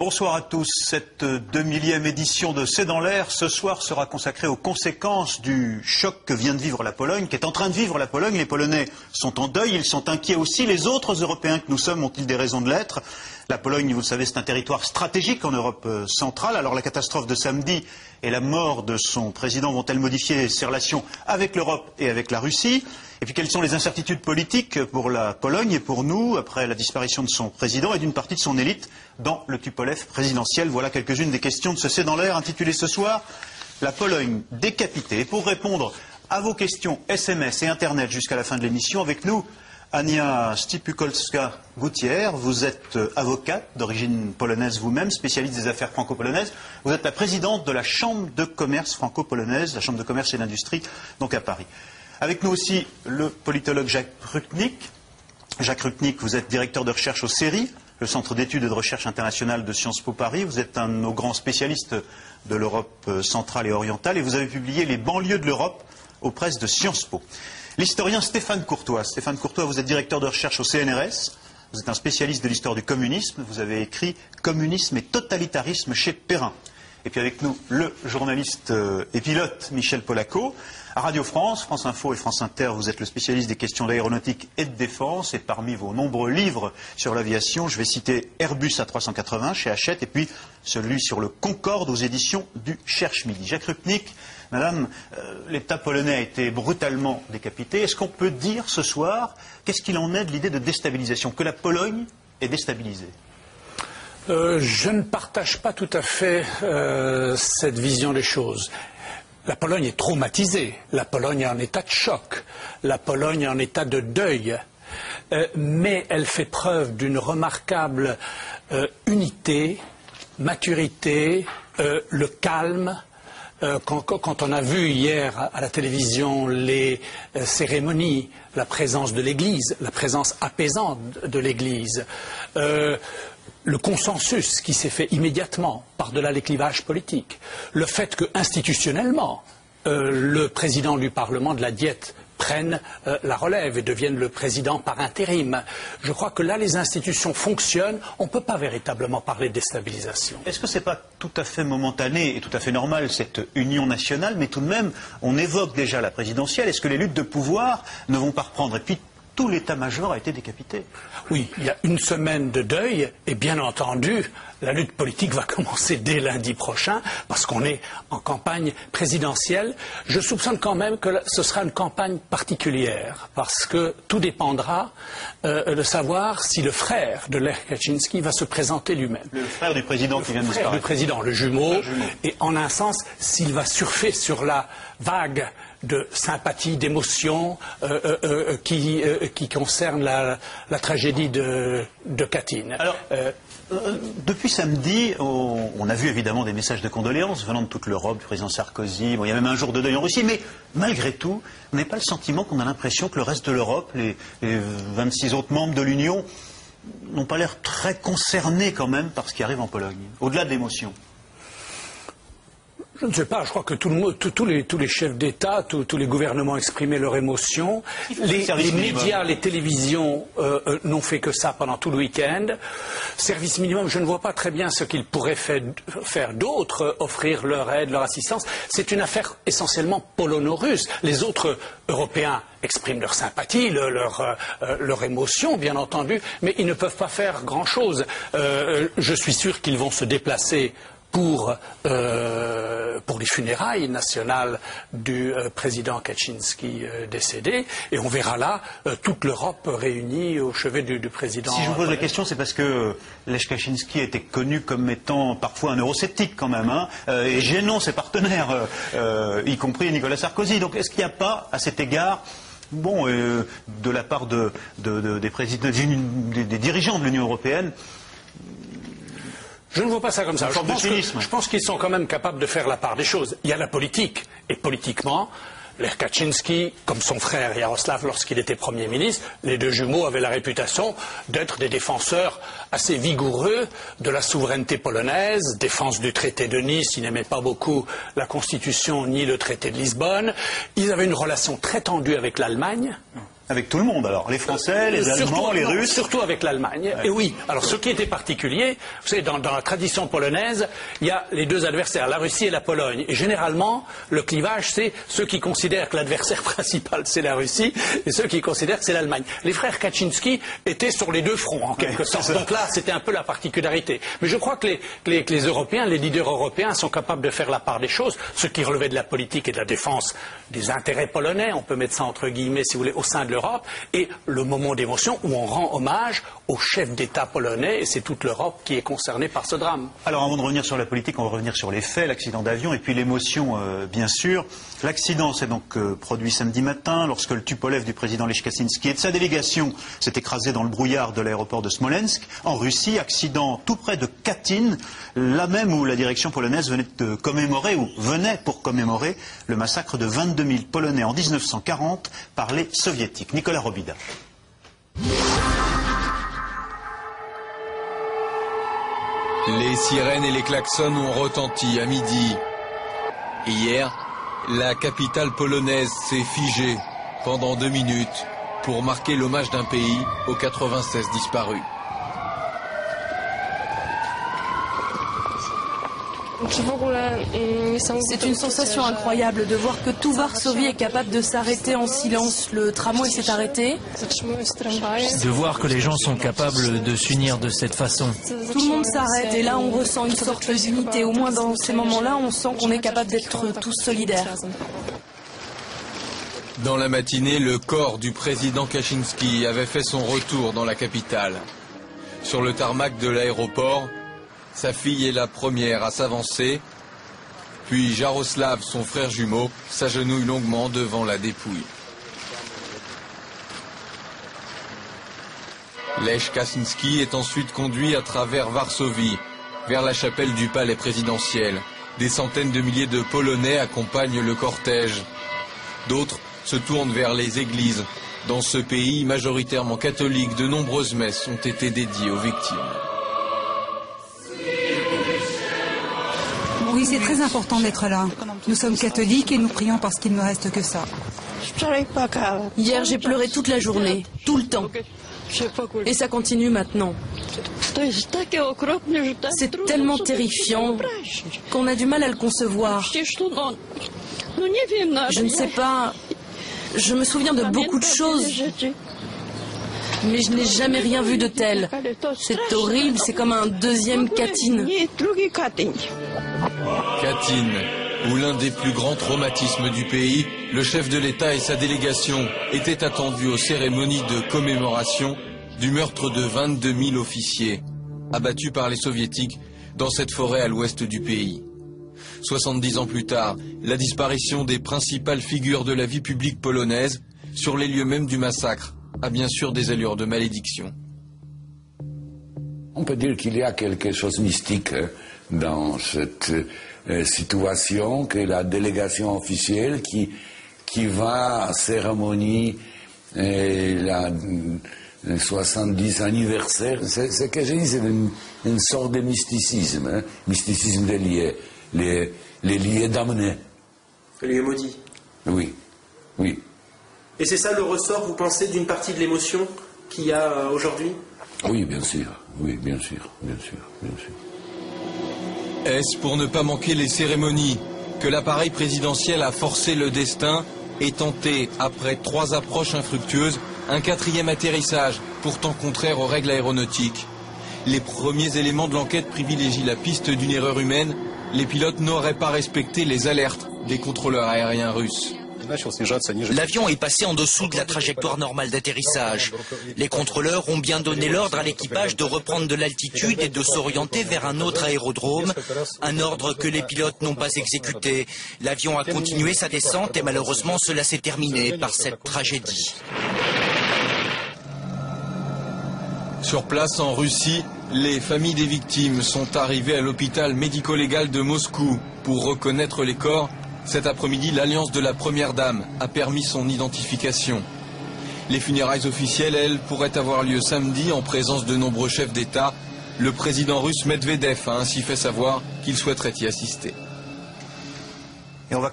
Bonsoir à tous. Cette 2000e édition de C'est dans l'air, ce soir, sera consacrée aux conséquences du choc que vient de vivre la Pologne, qu'est en train de vivre la Pologne. Les Polonais sont en deuil, ils sont inquiets aussi. Les autres Européens que nous sommes ont-ils des raisons de l'être? La Pologne, vous le savez, c'est un territoire stratégique en Europe centrale. Alors la catastrophe de samedi et la mort de son président vont-elles modifier ses relations avec l'Europe et avec la Russie? Et puis quelles sont les incertitudes politiques pour la Pologne et pour nous, après la disparition de son président et d'une partie de son élite dans le Tupolev présidentiel? Voilà quelques-unes des questions de ce C'est dans l'air, intitulé ce soir « La Pologne décapitée ». Et pour répondre à vos questions SMS et Internet jusqu'à la fin de l'émission, avec nous, Ania Stypukolska-Gutierrez, vous êtes avocate d'origine polonaise vous-même, spécialiste des affaires franco-polonaises. Vous êtes la présidente de la Chambre de commerce franco-polonaise, la Chambre de commerce et d'industrie, donc à Paris. Avec nous aussi le politologue Jacques Rupnik. Jacques Rupnik, vous êtes directeur de recherche au CERI, le Centre d'études et de recherche internationale de Sciences Po Paris. Vous êtes un de nos grands spécialistes de l'Europe centrale et orientale et vous avez publié Les banlieues de l'Europe aux presses de Sciences Po. L'historien Stéphane Courtois. Stéphane Courtois, vous êtes directeur de recherche au CNRS. Vous êtes un spécialiste de l'histoire du communisme. Vous avez écrit Communisme et totalitarisme chez Perrin. Et puis avec nous, le journaliste et pilote Michel Polaco. À Radio France, France Info et France Inter, vous êtes le spécialiste des questions d'aéronautique et de défense. Et parmi vos nombreux livres sur l'aviation, je vais citer Airbus A380 chez Hachette et puis celui sur le Concorde aux éditions du Cherche-Midi. Jacques Rupnik, Madame, l'État polonais a été brutalement décapité. Est-ce qu'on peut dire ce soir, qu'est-ce qu'il en est de l'idée de déstabilisation, que la Pologne est déstabilisée? Je ne partage pas tout à fait cette vision des choses. La Pologne est traumatisée, la Pologne est en état de choc, la Pologne est en état de deuil, mais elle fait preuve d'une remarquable unité, maturité, le calme. Quand on a vu hier à la télévision les cérémonies, la présence de l'Église, la présence apaisante de l'Église, le consensus qui s'est fait immédiatement par-delà les clivages politiques, le fait que institutionnellement le président du Parlement de la Diète prenne la relève et devienne le président par intérim. Je crois que là, les institutions fonctionnent. On ne peut pas véritablement parler de déstabilisation. Est-ce que ce n'est pas tout à fait momentané et tout à fait normal, cette union nationale, mais tout de même, on évoque déjà la présidentielle. Est-ce que les luttes de pouvoir ne vont pas reprendre? Et puis, tout l'état-major a été décapité. Oui, il y a une semaine de deuil et bien entendu, la lutte politique va commencer dès lundi prochain parce qu'on est en campagne présidentielle. Je soupçonne quand même que ce sera une campagne particulière parce que tout dépendra de savoir si le frère de Lech Kaczynski va se présenter lui-même. Le frère du président qui vient de disparaître. Le frère du président, le jumeau. Et en un sens, s'il va surfer sur la vague de sympathie, d'émotion qui concerne la tragédie de Katyn. Alors, depuis samedi, on a vu évidemment des messages de condoléances venant de toute l'Europe, du président Sarkozy. Bon, il y a même un jour de deuil en Russie, mais malgré tout, on n'a pas le sentiment qu'on a l'impression que le reste de l'Europe, les 26 autres membres de l'Union, n'ont pas l'air très concernés quand même par ce qui arrive en Pologne, au-delà de l'émotion. Je ne sais pas, je crois que tous les chefs d'État, tous les gouvernements exprimaient leur émotion. Les médias, les télévisions n'ont fait que ça pendant tout le week-end. Service minimum, je ne vois pas très bien ce qu'ils pourraient faire d'autre, offrir leur aide, leur assistance. C'est une affaire essentiellement polono-russe. Les autres Européens expriment leur sympathie, leur émotion, bien entendu, mais ils ne peuvent pas faire grand-chose. Je suis sûr qu'ils vont se déplacer pour les funérailles nationales du président Kaczynski décédé, et on verra là toute l'Europe réunie au chevet du président. Si je vous pose la question, c'est parce que Lech Kaczynski était connu comme étant parfois un eurosceptique quand même, hein, et gênant ses partenaires, y compris Nicolas Sarkozy. Donc est-ce qu'il n'y a pas, à cet égard, bon, de la part des dirigeants de l'Union européenne, je ne vois pas ça comme ça. Je pense qu'ils sont quand même capables de faire la part des choses. Il y a la politique, et politiquement, Lech Kaczynski, comme son frère Jaroslav lorsqu'il était Premier ministre, les deux jumeaux avaient la réputation d'être des défenseurs assez vigoureux de la souveraineté polonaise, défense du traité de Nice, ils n'aimaient pas beaucoup la Constitution ni le traité de Lisbonne. Ils avaient une relation très tendue avec l'Allemagne. Avec tout le monde alors, les Français, les Allemands, les Russes. Surtout avec l'Allemagne. Ouais. Et oui, alors ce qui était particulier, vous savez, dans la tradition polonaise, il y a les deux adversaires, la Russie et la Pologne. Et généralement, le clivage, c'est ceux qui considèrent que l'adversaire principal, c'est la Russie, et ceux qui considèrent que c'est l'Allemagne. Les frères Kaczynski étaient sur les deux fronts, en quelque sorte. Donc là, c'était un peu la particularité. Mais je crois que les Européens, les leaders européens sont capables de faire la part des choses, ce qui relevait de la politique et de la défense des intérêts polonais, on peut mettre ça entre guillemets, si vous voulez, au sein de l'Europe, et le moment d'émotion où on rend hommage au chef d'État polonais, et c'est toute l'Europe qui est concernée par ce drame. Alors avant de revenir sur la politique, on va revenir sur les faits, l'accident d'avion et puis l'émotion, bien sûr. L'accident s'est donc produit samedi matin, lorsque le Tupolev du président Lech Kaczynski et de sa délégation s'est écrasé dans le brouillard de l'aéroport de Smolensk, en Russie, accident tout près de Katyn, là même où la direction polonaise venait de commémorer, ou venait pour commémorer, le massacre de 22 000 Polonais en 1940 par les Soviétiques. Nicolas Robida. Les sirènes et les klaxons ont retenti à midi. Hier, la capitale polonaise s'est figée pendant 2 minutes pour marquer l'hommage d'un pays aux 96 disparus. C'est une sensation incroyable de voir que tout Varsovie est capable de s'arrêter en silence. Le tramway s'est arrêté. De voir que les gens sont capables de s'unir de cette façon. Tout le monde s'arrête et là on ressent une sorte d'unité. Au moins dans ces moments-là, on sent qu'on est capable d'être tous solidaires. Dans la matinée, le corps du président Kaczynski avait fait son retour dans la capitale. Sur le tarmac de l'aéroport, sa fille est la première à s'avancer, puis Jaroslav, son frère jumeau, s'agenouille longuement devant la dépouille. Lech Kaczynski est ensuite conduit à travers Varsovie, vers la chapelle du palais présidentiel. Des centaines de milliers de Polonais accompagnent le cortège. D'autres se tournent vers les églises. Dans ce pays majoritairement catholique, de nombreuses messes ont été dédiées aux victimes. Oui, c'est très important d'être là. Nous sommes catholiques et nous prions parce qu'il ne me reste que ça. Hier, j'ai pleuré toute la journée, tout le temps. Et ça continue maintenant. C'est tellement terrifiant qu'on a du mal à le concevoir. Je ne sais pas, je me souviens de beaucoup de choses, mais je n'ai jamais rien vu de tel. C'est horrible, c'est comme un deuxième Katyn. Katyn, où l'un des plus grands traumatismes du pays, le chef de l'État et sa délégation étaient attendus aux cérémonies de commémoration du meurtre de 22 000 officiers, abattus par les soviétiques dans cette forêt à l'ouest du pays. 70 ans plus tard, la disparition des principales figures de la vie publique polonaise sur les lieux mêmes du massacre a bien sûr des allures de malédiction. On peut dire qu'il y a quelque chose de mystique dans cette situation, que la délégation officielle qui va à cérémonie la 70 anniversaire, c'est ce que je dis, c'est une sorte de mysticisme, mysticisme des lieux, les lieux damnés. Les lieux maudits. Oui, oui. Et c'est ça le ressort, vous pensez, d'une partie de l'émotion qu'il y a aujourd'hui? Oui, bien sûr, oui, bien sûr, bien sûr, bien sûr. Est-ce pour ne pas manquer les cérémonies que l'appareil présidentiel a forcé le destin et tenté, après 3 approches infructueuses, un 4e atterrissage, pourtant contraire aux règles aéronautiques? Les premiers éléments de l'enquête privilégient la piste d'une erreur humaine. Les pilotes n'auraient pas respecté les alertes des contrôleurs aériens russes. L'avion est passé en dessous de la trajectoire normale d'atterrissage. Les contrôleurs ont bien donné l'ordre à l'équipage de reprendre de l'altitude et de s'orienter vers un autre aérodrome, un ordre que les pilotes n'ont pas exécuté. L'avion a continué sa descente et malheureusement cela s'est terminé par cette tragédie. Sur place en Russie, les familles des victimes sont arrivées à l'hôpital médico-légal de Moscou pour reconnaître les corps. Cet après-midi, l'alliance de la première dame a permis son identification. Les funérailles officielles, elles, pourraient avoir lieu samedi en présence de nombreux chefs d'État. Le président russe Medvedev a ainsi fait savoir qu'il souhaiterait y assister. Et on va